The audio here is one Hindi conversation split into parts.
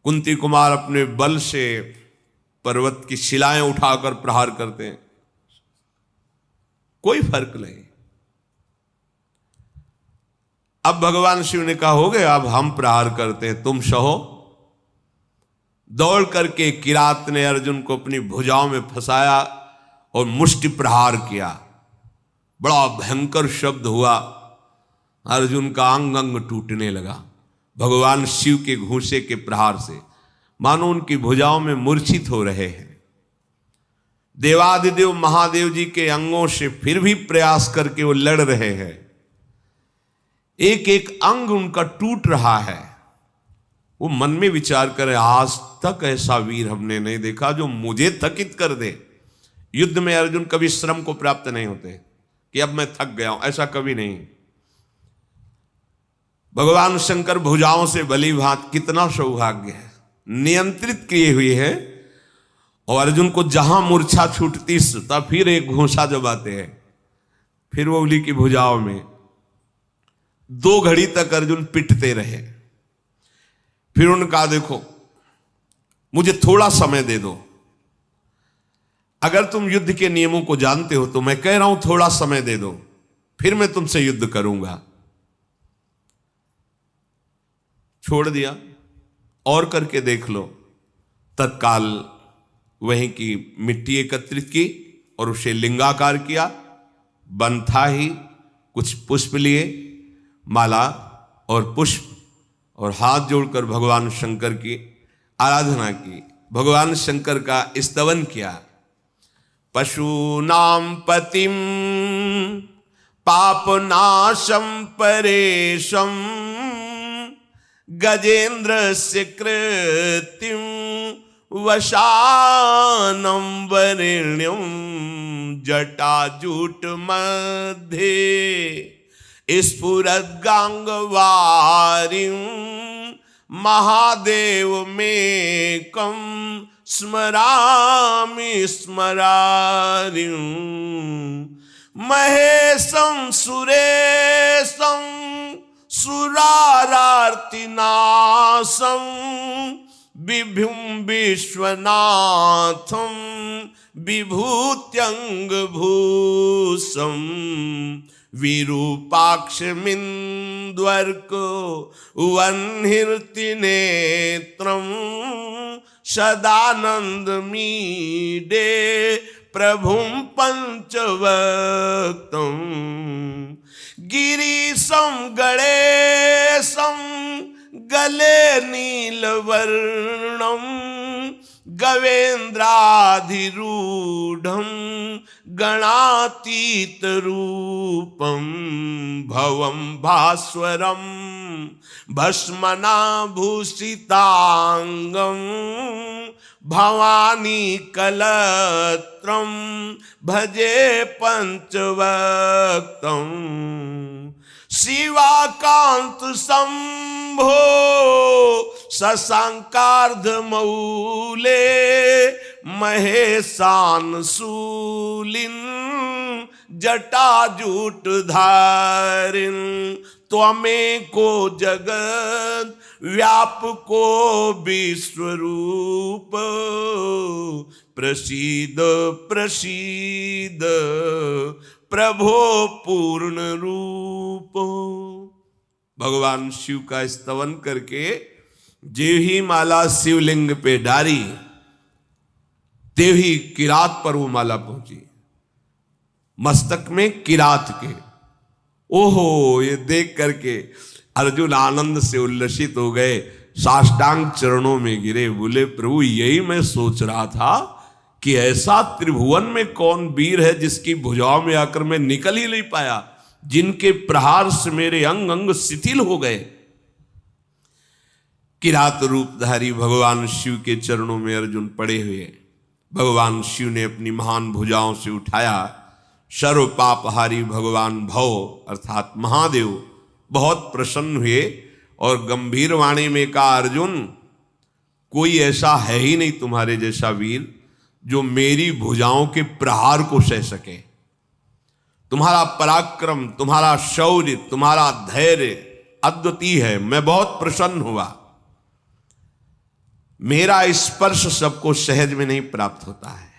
कुंती कुमार अपने बल से पर्वत की शिलाएं उठाकर प्रहार करते हैं, कोई फर्क नहीं। अब भगवान शिव ने कहा हो गया, अब हम प्रहार करते हैं, तुम सहो। दौड़ करके किरात ने अर्जुन को अपनी भुजाओं में फंसाया और मुष्टि प्रहार किया। बड़ा भयंकर शब्द हुआ, अर्जुन का अंग अंग टूटने लगा भगवान शिव के घूंसे के प्रहार से, मानो उनकी भुजाओं में मूर्छित हो रहे हैं। देवादिदेव महादेव जी के अंगों से फिर भी प्रयास करके वो लड़ रहे हैं, एक एक अंग उनका टूट रहा है। वो मन में विचार करे, आज तक ऐसा वीर हमने नहीं देखा जो मुझे थकित कर दे। युद्ध में अर्जुन कभी श्रम को प्राप्त नहीं होते कि अब मैं थक गया हूं, ऐसा कभी नहीं। भगवान शंकर भुजाओं से भली भांत, कितना सौभाग्य है, नियंत्रित किए हुए हैं। और अर्जुन को जहां मूर्छा छूटती तब फिर एक घूंसा जमाते हैं, फिर वो उली की भुजाओं में 2 घड़ी तक अर्जुन पिटते रहे। फिर उनका देखो, मुझे थोड़ा समय दे दो, अगर तुम युद्ध के नियमों को जानते हो तो मैं कह रहा हूं थोड़ा समय दे दो, फिर मैं तुमसे युद्ध करूंगा। छोड़ दिया, और करके देख लो। तत्काल वहीं की मिट्टी एकत्रित की और उसे लिंगाकार किया। वन था ही, कुछ पुष्प लिए, माला और पुष्प, और हाथ जोड़कर भगवान शंकर की आराधना की, भगवान शंकर का स्तवन किया। पशूनां पतिं पापनाशं परेशं गजेन्द्रस्य कृतिं वशानं वरेण्यं जटाजूट मध्ये स्फुरद्गांगवारिं महादेवमेकं स्मरामि स्मरारिं महेशं सुरेशं सुरारार्तिनाशं विभुं विश्वनाथं विभूत्यंगभूषं विरूपाक्षमिन्द्वर्को वह्निर्तिनेत्रं सदानन्दमीडे प्रभुं पंचवक्तं गिरीशं गणेशं गले नीलवर्णं गवेन्द्राधिरूढं गणातीतरूपं भवं भास्वरं भस्मनाभूषितांगं भवानी कलत्रं भजे पंचवक्तं शिवाकांत शंभो शशांकार्धमौले महेशान शूलिन जटाजूट धारिन त्वमेको जगत व्यापको विश्वरूप प्रसीद प्रसीद प्रभो पूर्ण रूप। भगवान शिव का स्तवन करके जेव ही माला शिवलिंग पे डारी, तेव ही किरात पर वो माला पहुंची, मस्तक में किरात के। ओहो, ये देख करके अर्जुन आनंद से उल्लसित हो गए, साष्टांग चरणों में गिरे, बोले प्रभु यही मैं सोच रहा था कि ऐसा त्रिभुवन में कौन वीर है जिसकी भुजाओं में आकर मैं निकल ही नहीं पाया, जिनके प्रहार से मेरे अंग अंग शिथिल हो गए। किरात रूपधारी भगवान शिव के चरणों में अर्जुन पड़े हुए, भगवान शिव ने अपनी महान भुजाओं से उठाया। सर्व पापहारी भगवान भव अर्थात महादेव बहुत प्रसन्न हुए और गंभीर वाणी में कहा, अर्जुन कोई ऐसा है ही नहीं तुम्हारे जैसा वीर जो मेरी भुजाओं के प्रहार को सह सके। तुम्हारा पराक्रम, तुम्हारा शौर्य, तुम्हारा धैर्य अद्वितीय है, मैं बहुत प्रसन्न हुआ। मेरा स्पर्श सबको सहज में नहीं प्राप्त होता है।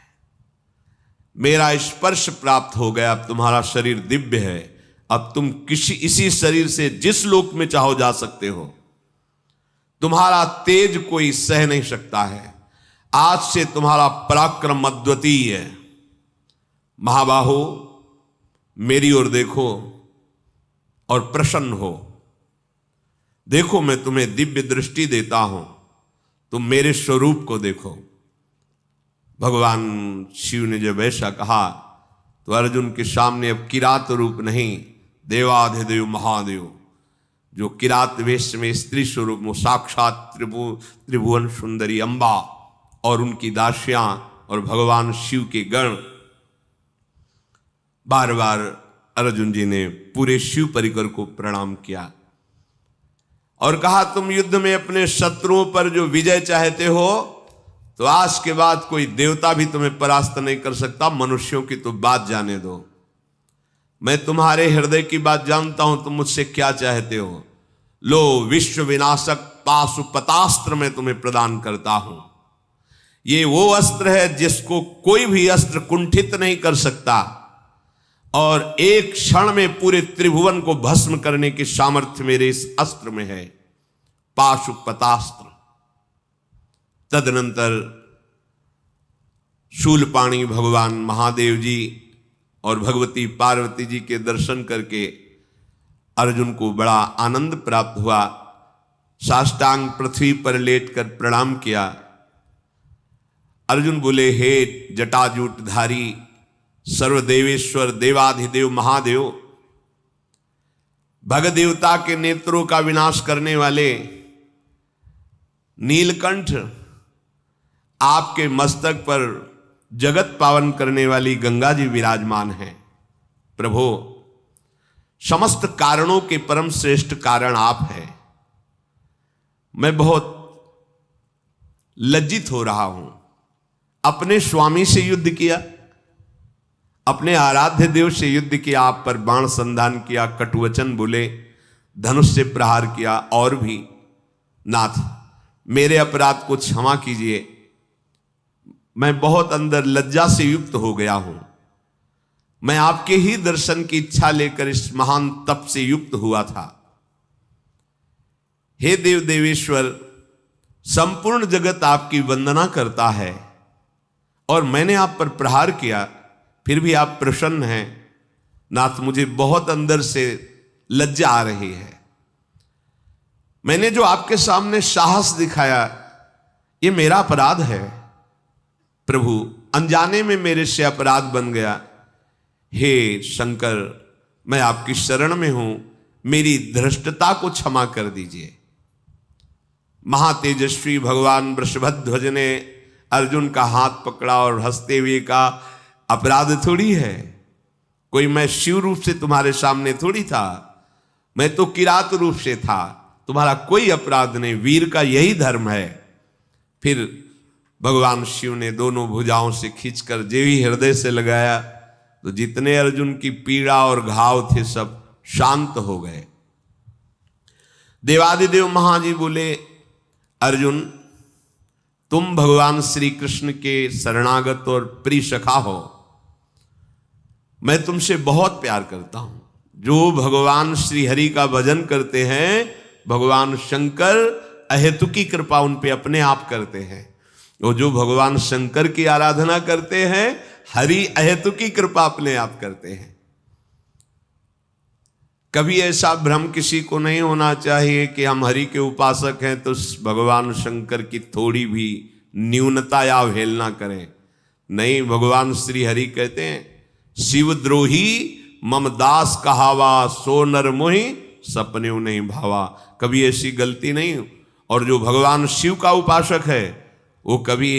मेरा स्पर्श प्राप्त हो गया, अब तुम्हारा शरीर दिव्य है, अब तुम इसी शरीर से जिस लोक में चाहो जा सकते हो। तुम्हारा तेज कोई सह नहीं सकता है। आज से तुम्हारा पराक्रम अद्वितीय है। महाबाहो, मेरी ओर देखो और प्रसन्न हो। देखो, मैं तुम्हें दिव्य दृष्टि देता हूं, तुम मेरे स्वरूप को देखो। भगवान शिव ने जब ऐसा कहा तो अर्जुन के सामने अब किरात रूप नहीं, देवाधिदेव महादेव, जो किरात वेश में स्त्री स्वरूप में साक्षात त्रिभुवन सुंदरी अंबा और उनकी दासियां और भगवान शिव के गण, बार बार अर्जुन जी ने पूरे शिव परिकर को प्रणाम किया और कहा, तुम युद्ध में अपने शत्रुओं पर जो विजय चाहते हो, तो आज के बाद कोई देवता भी तुम्हें परास्त नहीं कर सकता। मनुष्यों की तो बात जाने दो, मैं तुम्हारे हृदय की बात जानता हूं, तुम मुझसे क्या चाहते हो। लो, विश्व विनाशक पाशुपतास्त्र मैं तुम्हें प्रदान करता हूं। ये वो अस्त्र है जिसको कोई भी अस्त्र कुंठित नहीं कर सकता और एक क्षण में पूरे त्रिभुवन को भस्म करने की सामर्थ्य मेरे इस अस्त्र में है, पाशुपतास्त्र। तदनंतर शूलपाणी भगवान महादेव जी और भगवती पार्वती जी के दर्शन करके अर्जुन को बड़ा आनंद प्राप्त हुआ। साष्टांग पृथ्वी पर लेटकर प्रणाम किया। अर्जुन बोले, हे जटाजूटधारी सर्वदेवेश्वर देवाधिदेव महादेव, भग देवता के नेत्रों का विनाश करने वाले नीलकंठ, आपके मस्तक पर जगत पावन करने वाली गंगा जी विराजमान हैं। प्रभो, समस्त कारणों के परम श्रेष्ठ कारण आप हैं। मैं बहुत लज्जित हो रहा हूं। अपने स्वामी से युद्ध किया, अपने आराध्य देव से युद्ध किया, आप पर बाण संधान किया, कटुवचन बोले, धनुष से प्रहार किया, और भी। नाथ, मेरे अपराध को क्षमा कीजिए। मैं बहुत अंदर लज्जा से युक्त हो गया हूं। मैं आपके ही दर्शन की इच्छा लेकर इस महान तप से युक्त हुआ था। हे देव देवेश्वर, संपूर्ण जगत आपकी वंदना करता है और मैंने आप पर प्रहार किया, फिर भी आप प्रसन्न हैं। नाथ, मुझे बहुत अंदर से लज्जा आ रही है। मैंने जो आपके सामने साहस दिखाया, ये मेरा अपराध है। प्रभु, अनजाने में मेरे से अपराध बन गया। हे शंकर, मैं आपकी शरण में हूं, मेरी धृष्टता को क्षमा कर दीजिए। महातेजस्वी भगवान वृषभध्वज ने अर्जुन का हाथ पकड़ा और हंसते हुए कहा, अपराध थोड़ी है कोई, मैं शिव रूप से तुम्हारे सामने थोड़ी था, मैं तो किरात रूप से था, तुम्हारा कोई अपराध नहीं, वीर का यही धर्म है। फिर भगवान शिव ने दोनों भुजाओं से खींचकर देवी हृदय से लगाया तो जितने अर्जुन की पीड़ा और घाव थे सब शांत हो गए। देवादिदेव महाजी बोले, अर्जुन, तुम भगवान श्री कृष्ण के शरणागत और प्रिय सखा हो, मैं तुमसे बहुत प्यार करता हूं। जो भगवान श्री हरि का भजन करते हैं, भगवान शंकर अहेतुकी कृपा उन पे अपने आप करते हैं। और जो भगवान शंकर की आराधना करते हैं, हरि अहेतुकी कृपा अपने आप करते हैं। कभी ऐसा भ्रम किसी को नहीं होना चाहिए कि हम हरि के उपासक हैं तो भगवान शंकर की थोड़ी भी न्यूनता या अवहेलना करें। नहीं, भगवान श्री हरि कहते हैं, शिवद्रोही मम दास कहावा, सो नर मोहि सपने नहीं भावा। कभी ऐसी गलती नहीं। और जो भगवान शिव का उपासक है, वो कभी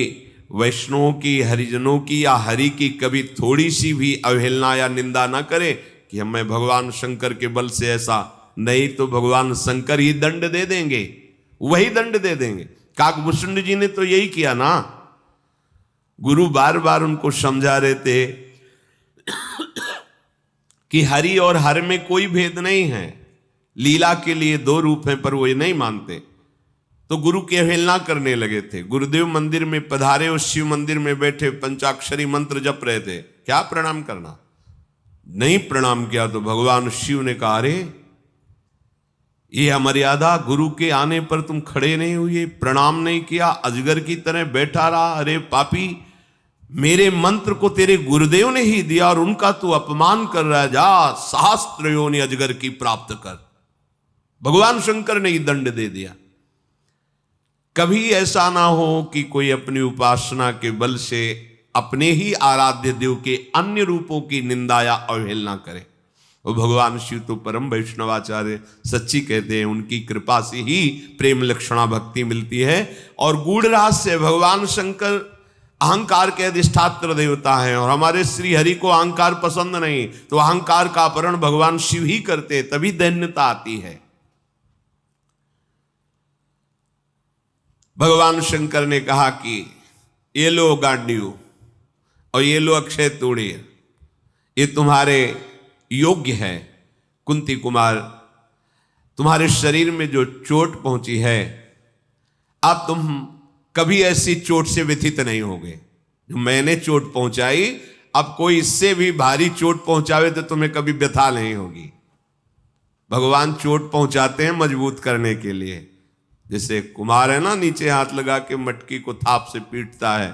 वैष्णवों की, हरिजनों की या हरि की कभी थोड़ी सी भी अवहेलना या निंदा ना करे कि मैं भगवान शंकर के बल से ऐसा नहीं, तो भगवान शंकर ही दंड दे देंगे, वही दंड दे देंगे। काकभूषण जी ने तो यही किया ना। गुरु बार बार उनको समझा रहे थे कि हरि और हर में कोई भेद नहीं है, लीला के लिए दो रूप हैं, पर वो ये नहीं मानते। तो गुरु की अवहेलना करने लगे थे। गुरुदेव मंदिर में पधारे, उस शिव मंदिर में बैठे पंचाक्षरी मंत्र जप रहे थे, क्या प्रणाम करना? नहीं प्रणाम किया तो भगवान शिव ने कहा, अरे ये अमर्यादा, गुरु के आने पर तुम खड़े नहीं हुए, प्रणाम नहीं किया, अजगर की तरह बैठा रहा। अरे पापी, मेरे मंत्र को तेरे गुरुदेव ने ही दिया और उनका तू अपमान कर रहा है, जा सहस्त्र योनि अजगर की प्राप्त कर। भगवान शंकर ने ही दंड दे दिया। कभी ऐसा ना हो कि कोई अपनी उपासना के बल से अपने ही आराध्य देव के अन्य रूपों की निंदा या अवहेलना करे। और भगवान शिव तो परम वैष्णवाचार्य सच्ची कहते हैं, उनकी कृपा से ही प्रेम लक्षणा भक्ति मिलती है। और गूढ़ रहस्य, भगवान शंकर अहंकार के अधिष्ठात्र देवता हैं और हमारे श्री हरि को अहंकार पसंद नहीं, तो अहंकार का अपहरण भगवान शिव ही करते, तभी दैन्यता आती है। भगवान शंकर ने कहा कि ये लो गांडियो और ये लो अक्षय तूणीर, ये तुम्हारे योग्य है। कुंती कुमार, तुम्हारे शरीर में जो चोट पहुंची है, अब तुम कभी ऐसी चोट से व्यथित नहीं होगे जो मैंने चोट पहुंचाई। अब कोई इससे भी भारी चोट पहुंचावे तो तुम्हें कभी व्यथा नहीं होगी। भगवान चोट पहुंचाते हैं मजबूत करने के लिए। जैसे कुमार है ना, नीचे हाथ लगा के मटकी को थाप से पीटता है,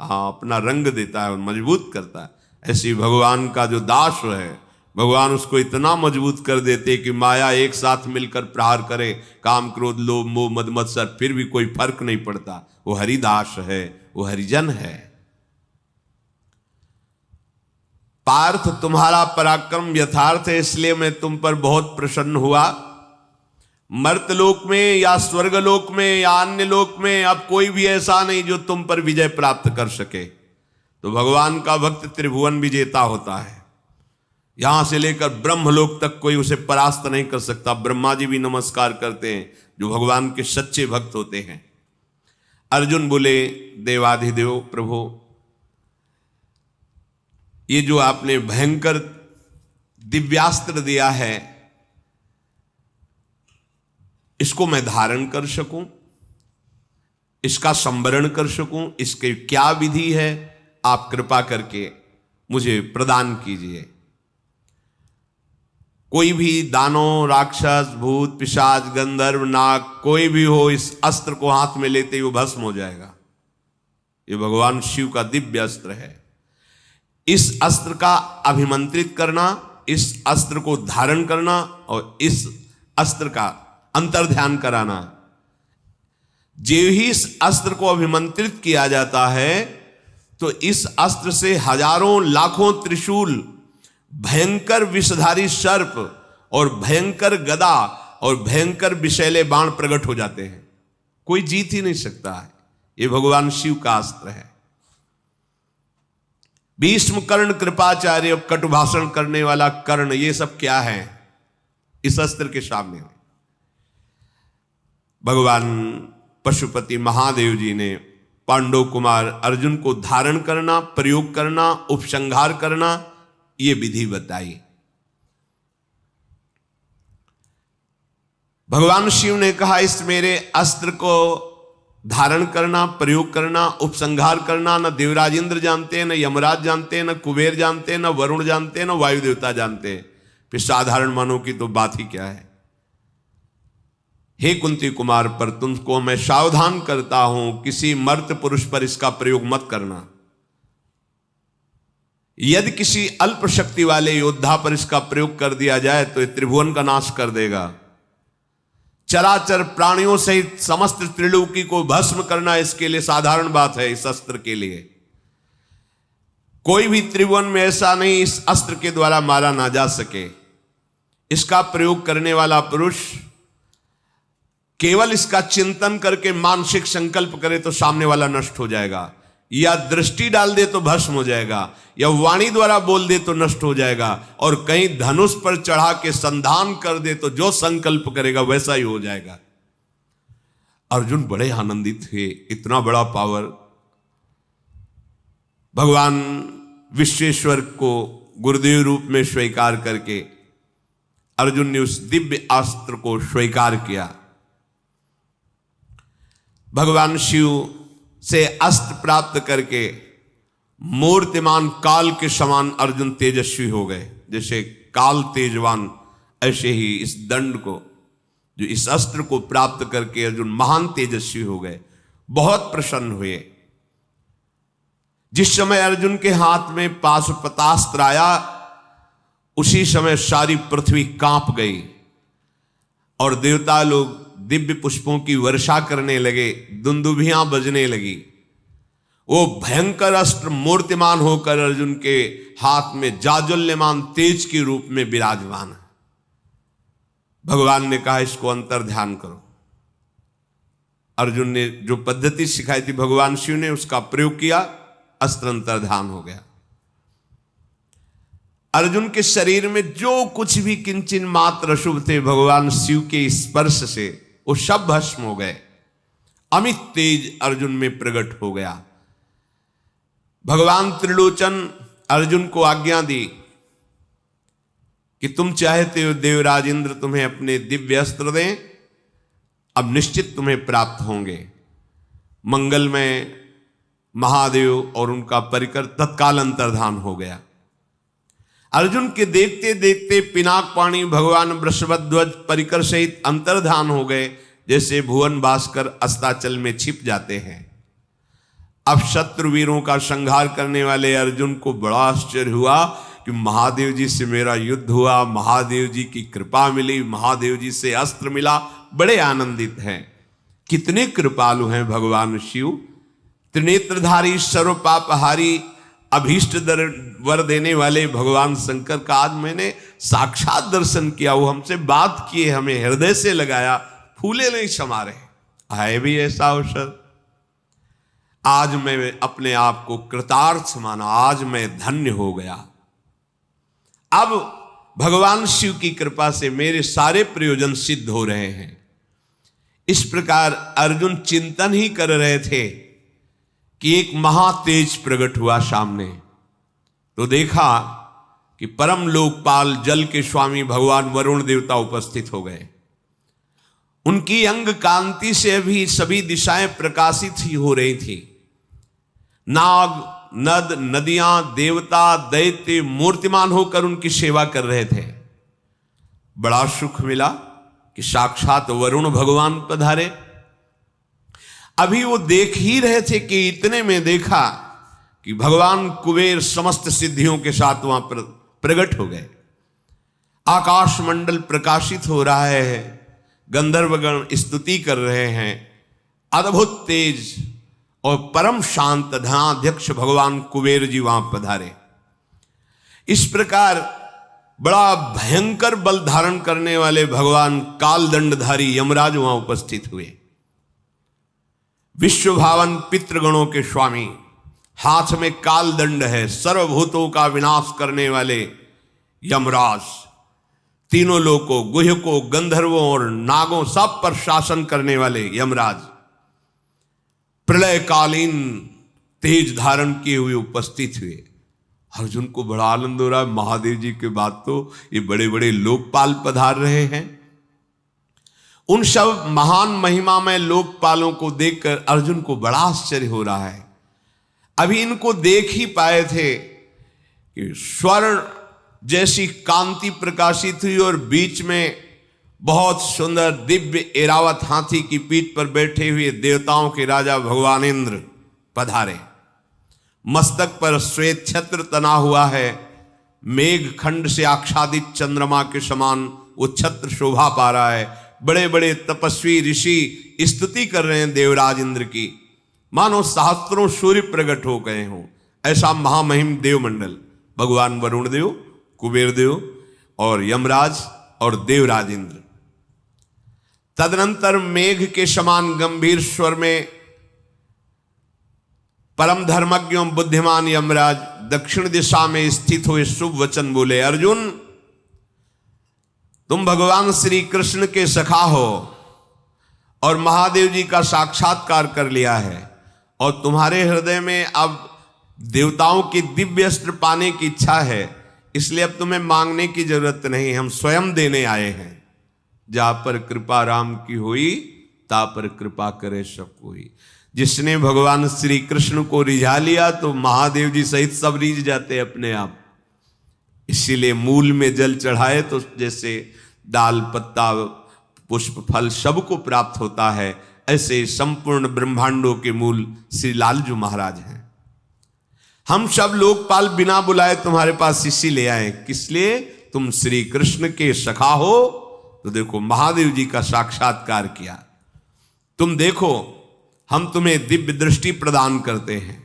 हाँ, अपना रंग देता है और मजबूत करता है। ऐसी भगवान का जो दास है, भगवान उसको इतना मजबूत कर देते कि माया एक साथ मिलकर प्रहार करे, काम क्रोध लोभ मोह मद मत्सर, फिर भी कोई फर्क नहीं पड़ता। वो हरिदास है, वो हरिजन है। पार्थ, तुम्हारा पराक्रम यथार्थ है, इसलिए मैं तुम पर बहुत प्रसन्न हुआ। मर्तलोक में या स्वर्गलोक में या अन्य लोक में अब कोई भी ऐसा नहीं जो तुम पर विजय प्राप्त कर सके। तो भगवान का भक्त त्रिभुवन विजेता होता है, यहां से लेकर ब्रह्मलोक तक कोई उसे परास्त नहीं कर सकता। ब्रह्मा जी भी नमस्कार करते हैं जो भगवान के सच्चे भक्त होते हैं। अर्जुन बोले, देवाधिदेव प्रभु, ये जो आपने भयंकर दिव्यास्त्र दिया है, इसको मैं धारण कर सकूं, इसका संवरण कर सकूं, इसकी क्या विधि है, आप कृपा करके मुझे प्रदान कीजिए। कोई भी दानव, राक्षस, भूत, पिशाच, गंधर्व, नाग, कोई भी हो, इस अस्त्र को हाथ में लेते ही वो भस्म हो जाएगा। ये भगवान शिव का दिव्य अस्त्र है। इस अस्त्र का अभिमंत्रित करना, इस अस्त्र को धारण करना और इस अस्त्र का अंतर्ध्यान कराना। जो ही इस अस्त्र को अभिमंत्रित किया जाता है तो इस अस्त्र से हजारों लाखों त्रिशूल, भयंकर विषधारी सर्प और भयंकर गदा और भयंकर विषैले बाण प्रकट हो जाते हैं। कोई जीत ही नहीं सकता है। ये भगवान शिव का अस्त्र है। भीष्म, कर्ण, कृपाचार्य, कटुभाषण करने वाला कर्ण, ये सब क्या है इस अस्त्र के सामने? भगवान पशुपति महादेव जी ने पांडव कुमार अर्जुन को धारण करना, प्रयोग करना, उपसंहार करना, ये विधि बताई। भगवान शिव ने कहा, इस मेरे अस्त्र को धारण करना, प्रयोग करना, उपसंहार करना न देवराज इंद्र जानते हैं, न यमराज जानते हैं, न कुबेर जानते हैं, न वरुण जानते हैं, न वायु देवता जानते हैं। फिर साधारण मानव की तो बात ही क्या है। हे कुंती कुमार, पर तुमको मैं सावधान करता हूं, किसी मर्त पुरुष पर इसका प्रयोग मत करना। यदि किसी अल्प शक्ति वाले योद्धा पर इसका प्रयोग कर दिया जाए तो ये त्रिभुवन का नाश कर देगा। चराचर प्राणियों सहित समस्त त्रिलोकी को भस्म करना इसके लिए साधारण बात है। इस अस्त्र के लिए कोई भी त्रिभुवन में ऐसा नहीं इस अस्त्र के द्वारा मारा ना जा सके। इसका प्रयोग करने वाला पुरुष केवल इसका चिंतन करके मानसिक संकल्प करे तो सामने वाला नष्ट हो जाएगा, या दृष्टि डाल दे तो भस्म हो जाएगा, या वाणी द्वारा बोल दे तो नष्ट हो जाएगा, और कहीं धनुष पर चढ़ा के संधान कर दे तो जो संकल्प करेगा वैसा ही हो जाएगा। अर्जुन बड़े आनंदित थे, इतना बड़ा पावर। भगवान विश्वेश्वर को गुरुदेव रूप में स्वीकार करके अर्जुन ने उस दिव्य अस्त्र को स्वीकार किया। भगवान शिव से अस्त्र प्राप्त करके मूर्तिमान काल के समान अर्जुन तेजस्वी हो गए। जैसे काल तेजवान, ऐसे ही इस दंड को, जो इस अस्त्र को प्राप्त करके अर्जुन महान तेजस्वी हो गए, बहुत प्रसन्न हुए। जिस समय अर्जुन के हाथ में पाशुपतास्त्र आया, उसी समय सारी पृथ्वी कांप गई और देवता लोग दिव्य पुष्पों की वर्षा करने लगे, दुंदुभियां बजने लगी। वो भयंकर अस्त्र मूर्तिमान होकर अर्जुन के हाथ में जाज्वल्यमान तेज के रूप में विराजमान है। भगवान ने कहा इसको अंतर्ध्यान करो। अर्जुन ने जो पद्धति सिखाई थी भगवान शिव ने, उसका प्रयोग किया, अस्त्र अंतर्ध्यान हो गया। अर्जुन के शरीर में जो कुछ भी किंचन मात्र अशुभ थे, भगवान शिव के स्पर्श से वो सब भस्म हो गए। अमित तेज अर्जुन में प्रकट हो गया। भगवान त्रिलोचन अर्जुन को आज्ञा दी कि तुम चाहते हो देवराज इंद्र तुम्हें अपने दिव्य अस्त्र दें, अब निश्चित तुम्हें प्राप्त होंगे। मंगलमय महादेव और उनका परिकर तत्काल अंतर्धान हो गया। अर्जुन के देखते देखते पिनाक पाणी भगवान वृषभध्वज परिकर सहित अंतर्धान हो गए, जैसे भुवन भास्कर अस्ताचल में छिप जाते हैं। अब शत्रुवीरों का संहार करने वाले अर्जुन को बड़ा आश्चर्य हुआ कि महादेव जी से मेरा युद्ध हुआ, महादेव जी की कृपा मिली, महादेव जी से अस्त्र मिला, बड़े आनंदित हैं। कितने कृपालु हैं भगवान शिव, त्रिनेत्रधारी, सर्व पापहारी, अभीष्ट वर देने वाले भगवान शंकर का आज मैंने साक्षात दर्शन किया। वो हमसे बात किए, हमें हृदय से लगाया, फूले नहीं समा रहे। है भी ऐसा अवसर। आज मैं अपने आप को कृतार्थ माना, आज मैं धन्य हो गया। अब भगवान शिव की कृपा से मेरे सारे प्रयोजन सिद्ध हो रहे हैं। इस प्रकार अर्जुन चिंतन ही कर रहे थे कि एक महातेज प्रकट हुआ सामने। तो देखा कि परम लोकपाल जल के स्वामी भगवान वरुण देवता उपस्थित हो गए। उनकी अंग कांति से भी सभी दिशाएं प्रकाशित ही हो रही थी। नाग, नद, नदियां, देवता, दैत्य मूर्तिमान होकर उनकी सेवा कर रहे थे। बड़ा सुख मिला कि साक्षात वरुण भगवान पधारे। अभी वो देख ही रहे थे कि इतने में देखा कि भगवान कुबेर समस्त सिद्धियों के साथ वहां पर प्रकट हो गए। आकाश मंडल प्रकाशित हो रहा है, गंधर्वगण स्तुति कर रहे हैं। अद्भुत तेज और परम शांत धनाध्यक्ष भगवान कुबेर जी वहां पधारे। इस प्रकार बड़ा भयंकर बल धारण करने वाले भगवान कालदंडधारी यमराज वहां उपस्थित हुए। विश्वभावन पितृगणों के स्वामी, हाथ में कालदंड है, सर्वभूतों का विनाश करने वाले यमराज, तीनों लोकों, गुह्यकों, गंधर्वों और नागों सब पर शासन करने वाले यमराज प्रलयकालीन तेज धारण किए हुए उपस्थित हुए। अर्जुन को बड़ा आनंद हो रहा है, महादेव जी के बाद तो ये बड़े बड़े लोकपाल पधार रहे हैं। उन सब महान महिमा में लोकपालों को देखकर अर्जुन को बड़ा आश्चर्य हो रहा है। अभी इनको देख ही पाए थे कि स्वर्ण जैसी कांति प्रकाशित हुई और बीच में बहुत सुंदर दिव्य एरावत हाथी की पीठ पर बैठे हुए देवताओं के राजा भगवान इंद्र पधारे। मस्तक पर श्वेत छत्र तना हुआ है, मेघ खंड से आच्छादित चंद्रमा के समान वो छत्र शोभा पा रहा है। बड़े बड़े तपस्वी ऋषि स्तुति कर रहे हैं देवराज इंद्र की, मानो सहस्त्रों सूर्य प्रकट हो गए हों। ऐसा महामहिम देवमंडल, भगवान वरुण देव, कुबेर देव और यमराज और देवराज इंद्र। तदनंतर मेघ के समान गंभीर स्वर में परम धर्मज्ञ एवं बुद्धिमान यमराज दक्षिण दिशा में स्थित हुए शुभ वचन बोले, अर्जुन तुम भगवान श्री कृष्ण के सखा हो और महादेव जी का साक्षात्कार कर लिया है और तुम्हारे हृदय में अब देवताओं की दिव्य अस्त्र पाने की इच्छा है, इसलिए अब तुम्हें मांगने की जरूरत नहीं, हम स्वयं देने आए हैं। जहां पर कृपा राम की हुई ता पर कृपा करे सब कोई। जिसने भगवान श्री कृष्ण को रिझा लिया तो महादेव जी सहित सब रिझ जाते अपने आप। इसीलिए मूल में जल चढ़ाए तो जैसे दाल पत्ता पुष्प फल सबको प्राप्त होता है, ऐसे संपूर्ण ब्रह्मांडों के मूल श्री लालजू महाराज हैं। हम सब लोकपाल बिना बुलाए तुम्हारे पास इसीलिए आए, किस लिए? तुम श्री कृष्ण के सखा हो। तो देखो महादेव जी का साक्षात्कार किया। तुम देखो हम तुम्हें दिव्य दृष्टि प्रदान करते हैं।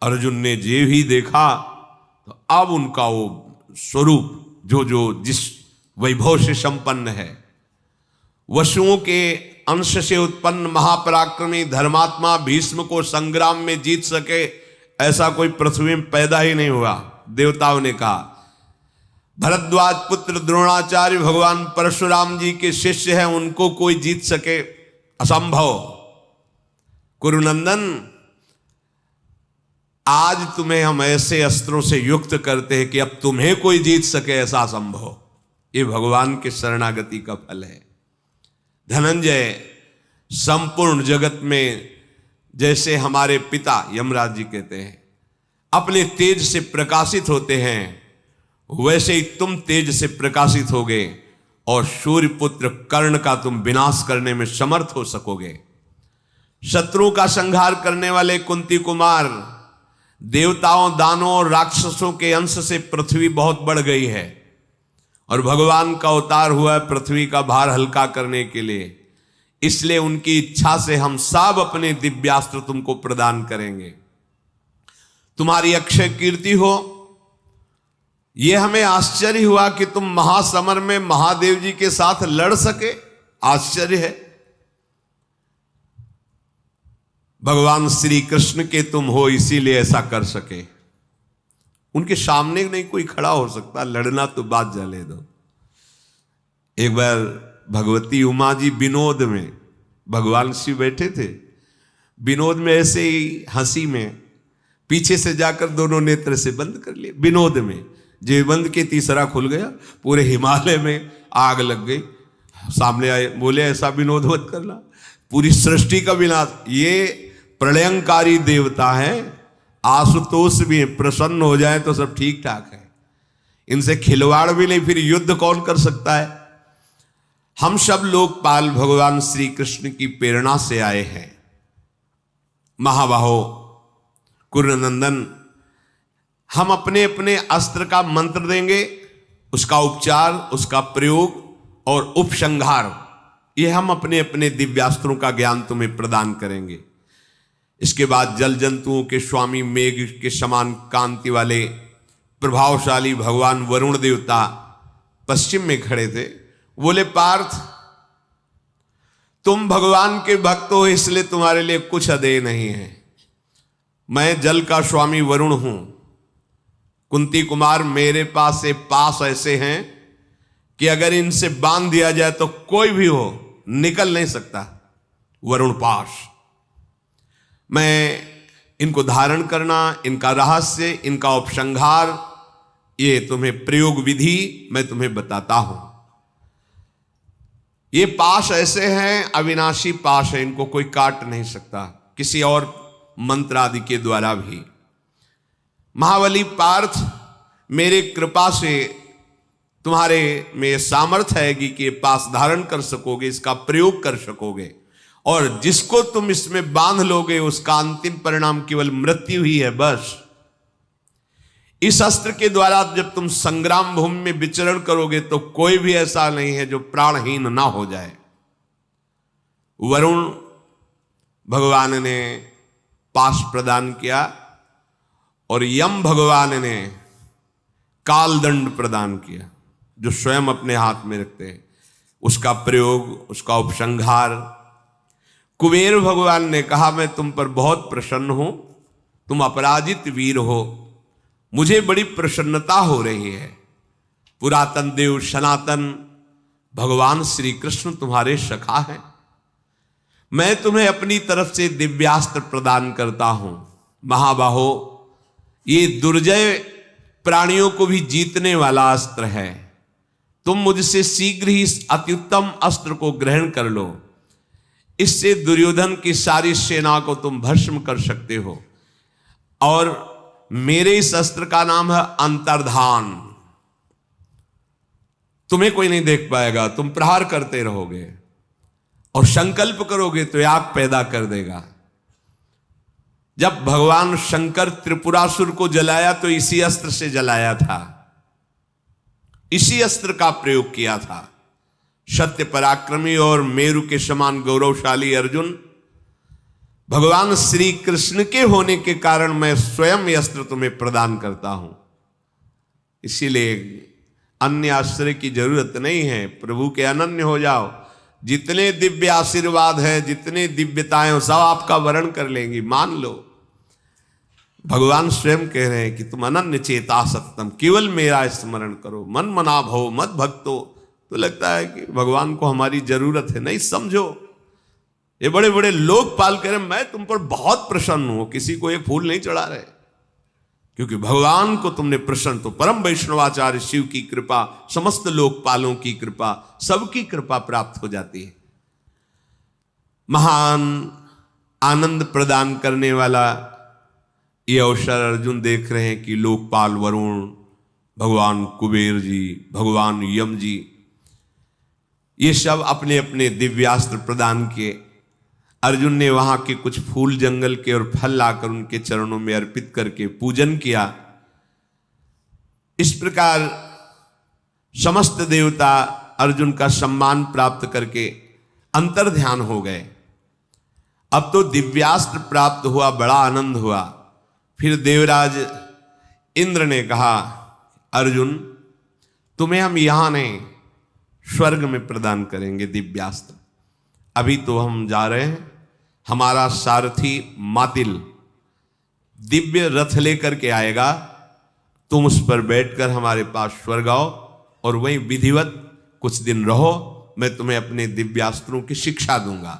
अर्जुन ने जे ही देखा तो अब उनका वो स्वरूप जो जिस वैभव से संपन्न है, वसुओं के अंश से उत्पन्न महापराक्रमी धर्मात्मा भीष्म को संग्राम में जीत सके ऐसा कोई पृथ्वी में पैदा ही नहीं हुआ। देवताओं ने कहा भरद्वाज पुत्र द्रोणाचार्य भगवान परशुराम जी के शिष्य हैं, उनको कोई जीत सके? असंभव। कुरुनंदन आज तुम्हें हम ऐसे अस्त्रों से युक्त करते हैं कि अब तुम्हें कोई जीत सके ऐसा असंभव। ये भगवान के शरणागति का फल है। धनंजय संपूर्ण जगत में जैसे हमारे पिता यमराज जी कहते हैं अपने तेज से प्रकाशित होते हैं, वैसे ही तुम तेज से प्रकाशित होगे और सूर्यपुत्र कर्ण का तुम विनाश करने में समर्थ हो सकोगे। शत्रुओं का संहार करने वाले कुंती कुमार, देवताओं दानों और राक्षसों के अंश से पृथ्वी बहुत बढ़ गई है और भगवान का अवतार हुआ है पृथ्वी का भार हल्का करने के लिए। इसलिए उनकी इच्छा से हम सब अपने दिव्यास्त्र तुमको प्रदान करेंगे। तुम्हारी अक्षय कीर्ति हो। यह हमें आश्चर्य हुआ कि तुम महासमर में महादेव जी के साथ लड़ सके। आश्चर्य है। भगवान श्री कृष्ण के तुम हो इसीलिए ऐसा कर सके। उनके सामने नहीं कोई खड़ा हो सकता, लड़ना तो बात जले दो। एक बार भगवती उमा जी विनोद में, भगवान शिव बैठे थे विनोद में, ऐसे ही हंसी में पीछे से जाकर दोनों नेत्र से बंद कर लिए। विनोद में जो बंद के तीसरा खुल गया, पूरे हिमालय में आग लग गई। सामने आए बोले ऐसा विनोद मत करना, पूरी सृष्टि का विनाश। ये प्रलयंकारी देवता है, आशुतोष भी है, प्रसन्न हो जाए तो सब ठीक ठाक है, इनसे खिलवाड़ भी नहीं, फिर युद्ध कौन कर सकता है। हम सब लोकपाल भगवान श्री कृष्ण की प्रेरणा से आए हैं। महाबाहो कुरुनंदन, हम अपने अपने अस्त्र का मंत्र देंगे, उसका उपचार, उसका प्रयोग और उपसंहार, ये हम अपने अपने दिव्यास्त्रों का ज्ञान तुम्हें प्रदान करेंगे। इसके बाद जल जंतुओं के स्वामी मेघ के समान कांति वाले प्रभावशाली भगवान वरुण देवता पश्चिम में खड़े थे। बोले पार्थ, तुम भगवान के भक्त हो इसलिए तुम्हारे लिए कुछ अदेय नहीं है। मैं जल का स्वामी वरुण हूं। कुंती कुमार, मेरे पास से पास ऐसे हैं कि अगर इनसे बांध दिया जाए तो कोई भी हो निकल नहीं सकता। वरुण पाश, मैं इनको धारण करना, इनका रहस्य, इनका उपसंहार, ये तुम्हें प्रयोग विधि मैं तुम्हें बताता हूं। ये पाश ऐसे हैं, अविनाशी पाश है, इनको कोई काट नहीं सकता किसी और मंत्र आदि के द्वारा भी। महाबली पार्थ, मेरे कृपा से तुम्हारे में सामर्थ्य है कि ये पास धारण कर सकोगे, इसका प्रयोग कर सकोगे, और जिसको तुम इसमें बांध लोगे उसका अंतिम परिणाम केवल मृत्यु ही है, बस। इस अस्त्र के द्वारा जब तुम संग्राम भूमि में विचरण करोगे तो कोई भी ऐसा नहीं है जो प्राणहीन ना हो जाए। वरुण भगवान ने पाश प्रदान किया और यम भगवान ने कालदंड प्रदान किया, जो स्वयं अपने हाथ में रखते हैं, उसका प्रयोग, उसका उपसंहार। कुबेर भगवान ने कहा मैं तुम पर बहुत प्रसन्न हूं, तुम अपराजित वीर हो, मुझे बड़ी प्रसन्नता हो रही है। पुरातन देव सनातन भगवान श्री कृष्ण तुम्हारे सखा हैं। मैं तुम्हें अपनी तरफ से दिव्यास्त्र प्रदान करता हूं। महाबाहो, ये दुर्जय प्राणियों को भी जीतने वाला अस्त्र है। तुम मुझसे शीघ्र ही इस अत्युत्तम अस्त्र को ग्रहण कर लो इससे दुर्योधन की सारी सेना को तुम भस्म कर सकते हो। और मेरे इस अस्त्र का नाम है अंतर्धान। तुम्हें कोई नहीं देख पाएगा, तुम प्रहार करते रहोगे और संकल्प करोगे तो आग पैदा कर देगा। जब भगवान शंकर त्रिपुरासुर को जलाया तो इसी अस्त्र से जलाया था, इसी अस्त्र का प्रयोग किया था। सत्य पराक्रमी और मेरु के समान गौरवशाली अर्जुन, भगवान श्री कृष्ण के होने के कारण मैं स्वयं ये अस्त्र तुम्हें प्रदान करता हूं। इसीलिए अन्य आश्रय की जरूरत नहीं है, प्रभु के अनन्य हो जाओ। जितने दिव्य आशीर्वाद है, जितने दिव्यताएं सब आपका वर्ण कर लेंगी, मान लो। भगवान स्वयं कह रहे हैं कि तुम अनन्य चेता सततम, केवल मेरा स्मरण करो, मन मना भव मत भक्तो। तो लगता है कि भगवान को हमारी जरूरत है। नहीं, समझो, ये बड़े बड़े लोकपाल कह रहे मैं तुम पर बहुत प्रसन्न हूं, किसी को एक फूल नहीं चढ़ा रहे, क्योंकि भगवान को तुमने प्रसन्न, तो परम वैष्णवाचार्य शिव की कृपा, समस्त लोकपालों की कृपा, सबकी कृपा प्राप्त हो जाती है। महान आनंद प्रदान करने वाला ये अवसर अर्जुन देख रहे हैं कि लोकपाल वरुण, भगवान कुबेर जी, भगवान यम जी, ये सब अपने अपने दिव्यास्त्र प्रदान किए। अर्जुन ने वहां के कुछ फूल जंगल के और फल लाकर उनके चरणों में अर्पित करके पूजन किया। इस प्रकार समस्त देवता अर्जुन का सम्मान प्राप्त करके अंतर्ध्यान हो गए। अब तो दिव्यास्त्र प्राप्त हुआ, बड़ा आनंद हुआ। फिर देवराज इंद्र ने कहा, अर्जुन तुम्हें हम यहां नहीं, स्वर्ग में प्रदान करेंगे दिव्यास्त्र। अभी तो हम जा रहे हैं, हमारा सारथी मातिल दिव्य रथ लेकर के आएगा, तुम उस पर बैठकर हमारे पास स्वर्ग आओ और वहीं विधिवत कुछ दिन रहो, मैं तुम्हें अपने दिव्यास्त्रों की शिक्षा दूंगा।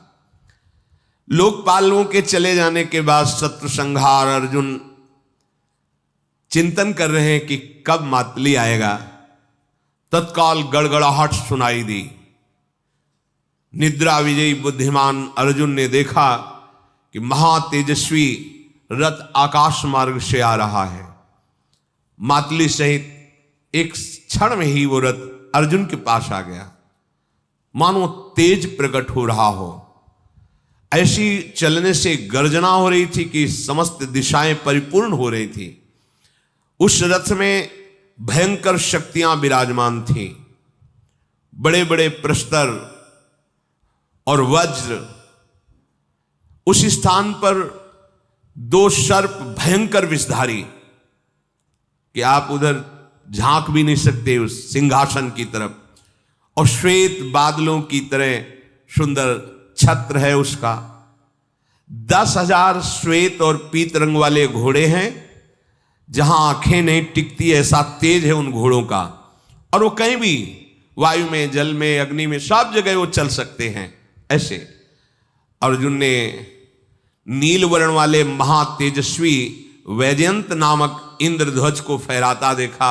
लोकपालों के चले जाने के बाद शत्रु संहार अर्जुन चिंतन कर रहे हैं कि कब मातली आएगा। तत्काल गड़गड़ाहट सुनाई दी। निद्रा विजयी बुद्धिमान अर्जुन ने देखा कि महातेजस्वी रथ आकाश मार्ग से आ रहा है। मातली सहित एक क्षण में ही वो रथ अर्जुन के पास आ गया, मानो तेज प्रकट हो रहा हो। ऐसी चलने से गर्जना हो रही थी कि समस्त दिशाएं परिपूर्ण हो रही थी। उस रथ में भयंकर शक्तियां विराजमान थी, बड़े बड़े प्रस्तर और वज्र। उस स्थान पर दो सर्प भयंकर विषधारी कि आप उधर झांक भी नहीं सकते उस सिंहासन की तरफ, और श्वेत बादलों की तरह सुंदर छत्र है उसका। 10,000 श्वेत और पीत रंग वाले घोड़े हैं, जहां आंखें नहीं टिकती, ऐसा तेज है उन घोड़ों का। और वो कहीं भी वायु में, जल में, अग्नि में, सब जगह वो चल सकते हैं। ऐसे अर्जुन ने नील वर्ण वाले महातेजस्वी वैजयंत नामक इंद्रध्वज को फहराता देखा।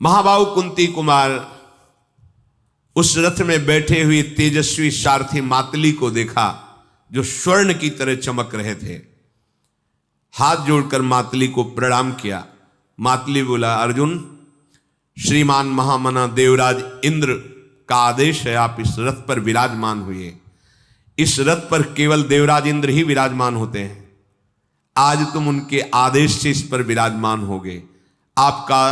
महाबाहु कुंती कुमार उस रथ में बैठे हुए तेजस्वी सारथी मातली को देखा, जो स्वर्ण की तरह चमक रहे थे। हाथ जोड़कर मातली को प्रणाम किया। मातली बोला, अर्जुन, श्रीमान महामना देवराज इंद्र का आदेश है, आप इस रथ पर विराजमान हुए। इस रथ पर केवल देवराज इंद्र ही विराजमान होते हैं। आज तुम उनके आदेश से इस पर विराजमान होगे। आपका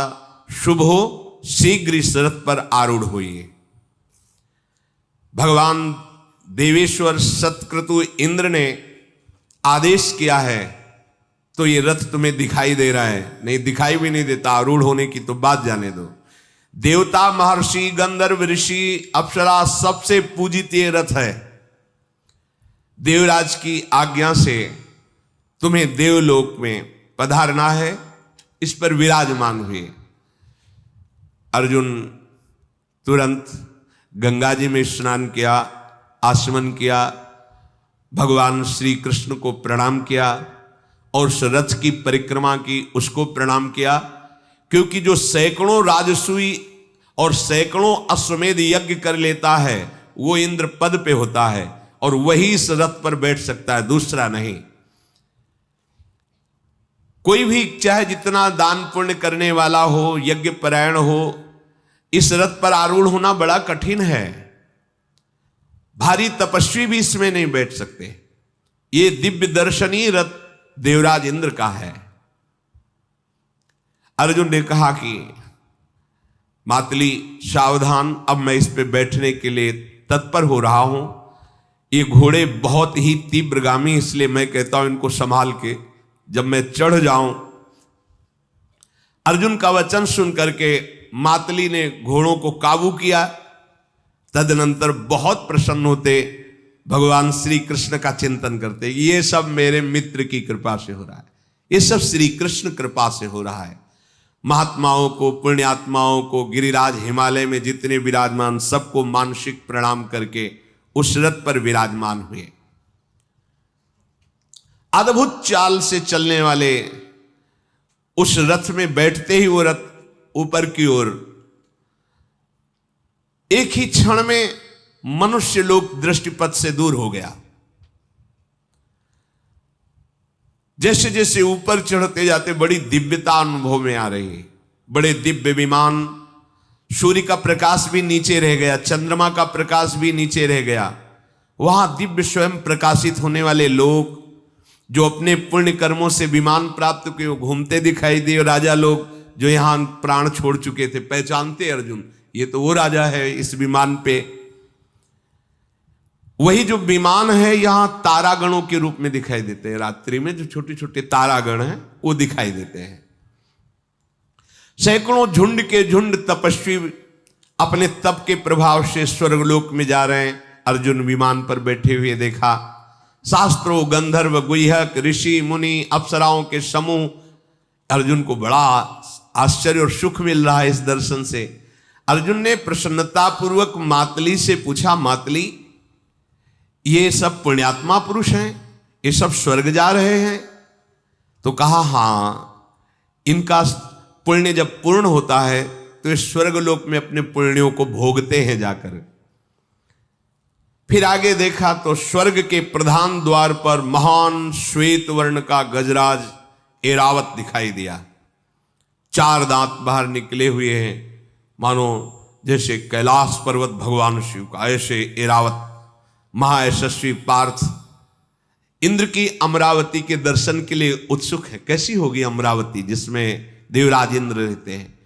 शुभ हो, शीघ्र इस रथ पर आरूढ़ होइए। भगवान देवेश्वर सतक्रतु इंद्र ने आदेश किया है, तो ये रथ तुम्हें दिखाई दे रहा है। नहीं, दिखाई भी नहीं देता, आरूढ़ होने की तो बात जाने दो। देवता, महर्षि, गंधर्व, ऋषि, अप्सरा, सबसे पूजित ये रथ है। देवराज की आज्ञा से तुम्हें देवलोक में पधारना है, इस पर विराजमान हुए। अर्जुन तुरंत गंगा जी में स्नान किया, आचमन किया, भगवान श्री कृष्ण को प्रणाम किया और उस रथ की परिक्रमा की, उसको प्रणाम किया। क्योंकि जो सैकड़ों राजसूय और सैकड़ों अश्वमेध यज्ञ कर लेता है, वो इंद्र पद पे होता है और वही इस रथ पर बैठ सकता है, दूसरा नहीं। कोई भी चाहे जितना दान पुण्य करने वाला हो, यज्ञ परायण हो, इस रथ पर आरूढ़ होना बड़ा कठिन है। भारी तपस्वी भी इसमें नहीं बैठ सकते। ये दिव्य दर्शनी रथ देवराज इंद्र का है। अर्जुन ने कहा कि मातली सावधान, अब मैं इस पे बैठने के लिए तत्पर हो रहा हूं। ये घोड़े बहुत ही तीव्रगामी, इसलिए मैं कहता हूं इनको संभाल के जब मैं चढ़ जाऊं। अर्जुन का वचन सुन करके मातली ने घोड़ों को काबू किया। तदनंतर बहुत प्रसन्न होते, भगवान श्री कृष्ण का चिंतन करते, ये सब मेरे मित्र की कृपा से हो रहा है, ये सब श्री कृष्ण कृपा से हो रहा है। महात्माओं को, पुण्यात्माओं को, गिरिराज हिमालय में जितने विराजमान, सबको मानसिक प्रणाम करके उस रथ पर विराजमान हुए। अद्भुत चाल से चलने वाले उस रथ में बैठते ही वो रथ ऊपर की ओर एक ही क्षण में मनुष्य लोक दृष्टिपथ से दूर हो गया। जैसे जैसे ऊपर चढ़ते जाते बड़ी दिव्यता अनुभव में आ रही है। बड़े दिव्य विमान, सूर्य का प्रकाश भी नीचे रह गया, चंद्रमा का प्रकाश भी नीचे रह गया। वहां दिव्य स्वयं प्रकाशित होने वाले लोग जो अपने पुण्य कर्मों से विमान प्राप्त किए, घूमते दिखाई दिए। राजा लोग जो यहां प्राण छोड़ चुके थे, पहचानते अर्जुन, ये तो वो राजा है इस विमान पे। वही जो विमान है यहां तारागणों के रूप में दिखाई देते हैं। रात्रि में जो छोटे छोटे तारागण हैं वो दिखाई देते हैं। सैकड़ों झुंड के झुंड तपस्वी अपने तप के प्रभाव से स्वर्गलोक में जा रहे हैं। अर्जुन विमान पर बैठे हुए देखा। शास्त्रों, गंधर्व, गुह्यक, ऋषि, मुनि, अप्सराओं के समूह। अर्जुन को बड़ा आश्चर्य और सुख मिल रहा है इस दर्शन से। अर्जुन ने प्रसन्नता पूर्वक मातली से पूछा, मातली ये सब पुण्यात्मा पुरुष हैं, ये सब स्वर्ग जा रहे हैं? तो कहा हां, इनका पुण्य जब पूर्ण होता है तो इस स्वर्गलोक में अपने पुण्यों को भोगते हैं जाकर। फिर आगे देखा तो स्वर्ग के प्रधान द्वार पर महान श्वेत वर्ण का गजराज ऐरावत दिखाई दिया। 4 दांत बाहर निकले हुए हैं, मानो जैसे कैलाश पर्वत भगवान शिव का। ऐसे ऐरावत महायशस्वी पार्थ इंद्र की अमरावती के दर्शन के लिए उत्सुक है। कैसी होगी अमरावती जिसमें देवराज इंद्र रहते हैं?